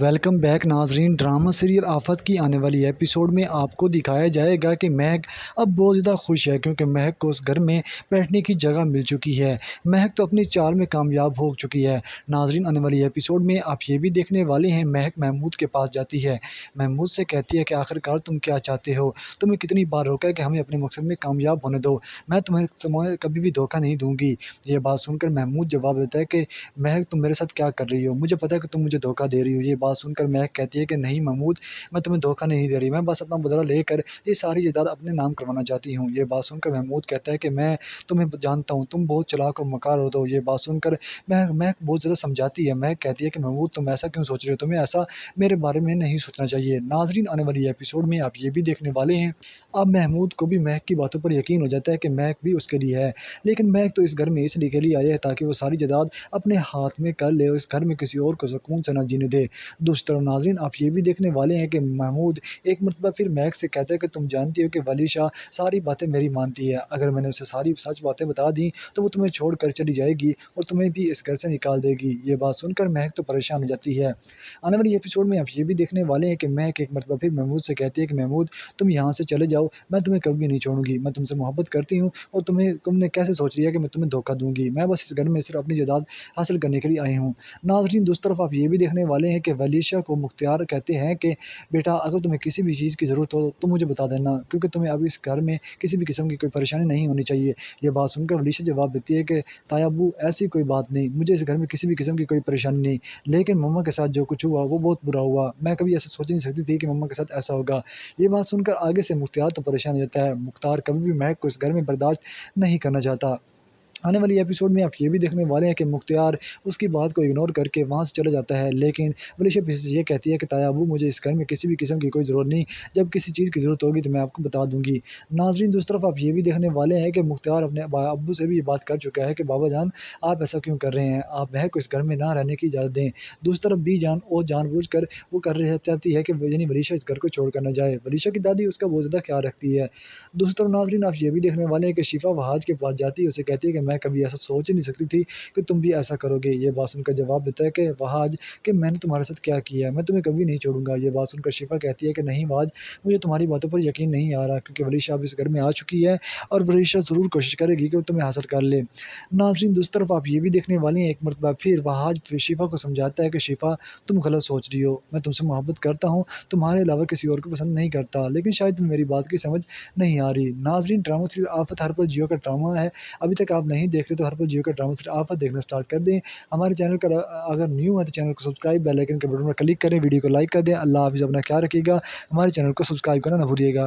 Welcome back ناظرین، drama serial آفت کی آنے والی ایپیسوڈ میں آپ کو دکھایا جائے گا کہ مہک اب بہت زیادہ خوش ہے کیونکہ مہک کو اس گھر میں بیٹھنے کی جگہ مل چکی ہے۔ مہک تو اپنی چال میں کامیاب ہو چکی ہے۔ ناظرین، آنے والی ایپیسوڈ میں آپ یہ بھی دیکھنے والے ہیں، مہک محمود کے پاس جاتی ہے، محمود سے کہتی ہے کہ آخرکار تم کیا چاہتے ہو، تمہیں کتنی بار روکا ہے کہ ہمیں اپنے مقصد میں کامیاب ہونے دو، میں تمہیں کبھی بھی دھوکہ نہیں دوں گی۔ یہ بات سن کر محمود جواب دیتا ہے کہ مہک تم میرے ساتھ کیا کر رہی ہو، مجھے پتا ہے کہ تم مجھے دھوکہ دے رہی ہو۔ یہ بات سن کر مہک کہتی ہے کہ نہیں محمود، میں تمہیں دھوکہ نہیں دے رہی، میں بس اپنا بدلہ لے کر یہ ساری جائیداد اپنے نام کروانا چاہتی ہوں۔ یہ بات سن کر محمود کہتا ہے کہ میں تمہیں جانتا ہوں، تم بہت چلاک اور مکار ہوتے ہو۔ یہ بات سن کر مہک بہت زیادہ سمجھاتی ہے، مہک کہتی ہے کہ محمود تم ایسا کیوں سوچ رہے ہو، تمہیں ایسا میرے بارے میں نہیں سوچنا چاہیے۔ ناظرین، آنے والی ایپیسوڈ میں آپ یہ بھی دیکھنے والے ہیں، اب محمود کو بھی مہک کی باتوں پر یقین ہو جاتا ہے کہ مہک بھی اس کے لیے ہے، لیکن مہک تو اس گھر میں اس لیے کے لیے آئی ہے تاکہ وہ ساری جائیداد اپنے ہاتھ میں کر لے اور اس گھر میں کسی اور کو سکون سے نہ جینے دے۔ دوسری طرف ناظرین، آپ یہ بھی دیکھنے والے ہیں کہ محمود ایک مرتبہ پھر مہک سے کہتا ہے کہ تم جانتی ہو کہ ولی شاہ ساری باتیں میری مانتی ہے، اگر میں نے اسے ساری سچ باتیں بتا دیں تو وہ تمہیں چھوڑ کر چلی جائے گی اور تمہیں بھی اس گھر سے نکال دے گی۔ یہ بات سن کر مہک تو پریشان ہو جاتی ہے۔ آنے والی ایپیسوڈ میں آپ یہ بھی دیکھنے والے ہیں کہ مہک ایک مرتبہ پھر محمود سے کہتی ہے کہ محمود تم یہاں سے چلے جاؤ، میں تمہیں کبھی بھی نہیں چھوڑوں گی، میں تم سے محبت کرتی ہوں اور تم نے کیسے سوچ لیا کہ میں تمہیں دھوکہ دوں گی، میں بس اس گھر میں صرف اپنی جائیداد حاصل کرنے کے لیے آئی ہوں۔ ناظرین، دوسری طرف آپ یہ بھی دیکھنے والے ہیں کہ ولی شاہ کو مختار کہتے ہیں کہ بیٹا اگر تمہیں کسی بھی چیز کی ضرورت ہو تو مجھے بتا دینا، کیونکہ تمہیں اب اس گھر میں کسی بھی قسم کی کوئی پریشانی نہیں ہونی چاہیے۔ یہ بات سن کر ولی شاہ جواب دیتی ہے کہ تایا ابو ایسی کوئی بات نہیں، مجھے اس گھر میں کسی بھی قسم کی کوئی پریشانی نہیں، لیکن مما کے ساتھ جو کچھ ہوا وہ بہت برا ہوا، میں کبھی ایسا سوچ نہیں سکتی تھی کہ مما کے ساتھ ایسا ہوگا۔ یہ بات سن کر آگے سے مختار تو پریشان ہو جاتا ہے، مختار کبھی بھی مہک کو اس گھر میں برداشت نہیں کرنا چاہتا۔ آنے والی ایپیسوڈ میں آپ یہ بھی دیکھنے والے ہیں کہ مختار اس کی بات کو اگنور کر کے وہاں سے چلا جاتا ہے، لیکن ولیشا پھر سے یہ کہتی ہے کہ تایا ابو مجھے اس گھر میں کسی بھی قسم کی کوئی ضرورت نہیں، جب کسی چیز کی ضرورت ہوگی تو میں آپ کو بتا دوں گی۔ ناظرین، دوسری طرف آپ یہ بھی دیکھنے والے ہیں کہ مختار اپنے ابو سے بھی یہ بات کر چکا ہے کہ بابا جان آپ ایسا کیوں کر رہے ہیں، آپ مہک کو اس گھر میں نہ رہنے کی اجازت دیں۔ دوسری طرف بی جان اور جان بوجھ کر وہ کر رہی چاہتی ہے کہ یعنی ولیشا اس گھر کو چھوڑ کر نہ جائے، ولیشا کی دادی اس کا بہت زیادہ خیال رکھتی ہے۔ دوسری طرف ناظرین، آپ یہ بھی دیکھنے والے ہیں کہ شفا وہاج کے پاس جاتی ہے، اسے کہتی ہے کہ میں کبھی ایسا سوچ ہی نہیں سکتی تھی کہ تم بھی ایسا کرو گے۔ یہ بات سن کر جواب دیتا ہے کہ وہاج کہ میں نے تمہارے ساتھ کیا کیا ہے، میں تمہیں کبھی نہیں چھوڑوں گا۔ یہ بات سن کر شفا کہتی ہے کہ نہیں وہاج، مجھے تمہاری باتوں پر یقین نہیں آ رہا، کیونکہ ولیشا اب اس گھر میں آ چکی ہے اور ولیشا ضرور کوشش کرے گی کہ وہ تمہیں حاصل کر لے۔ ناظرین، دوسری طرف آپ یہ بھی دیکھنے والے ہیں ایک مرتبہ پھر وہاج شفا کو سمجھاتا ہے کہ شفا تم غلط سوچ رہی ہو، میں تم سے محبت کرتا ہوں، تمہارے علاوہ کسی اور کو پسند نہیں کرتا، لیکن شاید تمہیں میری بات کی سمجھ نہیں آ رہی۔ ناظرین، ڈرامہ سیریل آفت ہرپل جیو کا ڈرامہ ہے، ابھی تک آپ نہیں دیکھ رہے تو ہرپل جیو کا ڈرامہ سیریل آفت دیکھنا سٹارٹ کر دیں۔ ہمارے چینل کا اگر نیو ہے تو چینل کو سبسکرائب، بیل آئکن کے بٹن پر کلک کریں، ویڈیو کو لائک کر دیں۔ اللہ حافظ، اپنا خیال رکھیے گا، ہمارے چینل کو سبسکرائب کرنا نہ بھولیے گا۔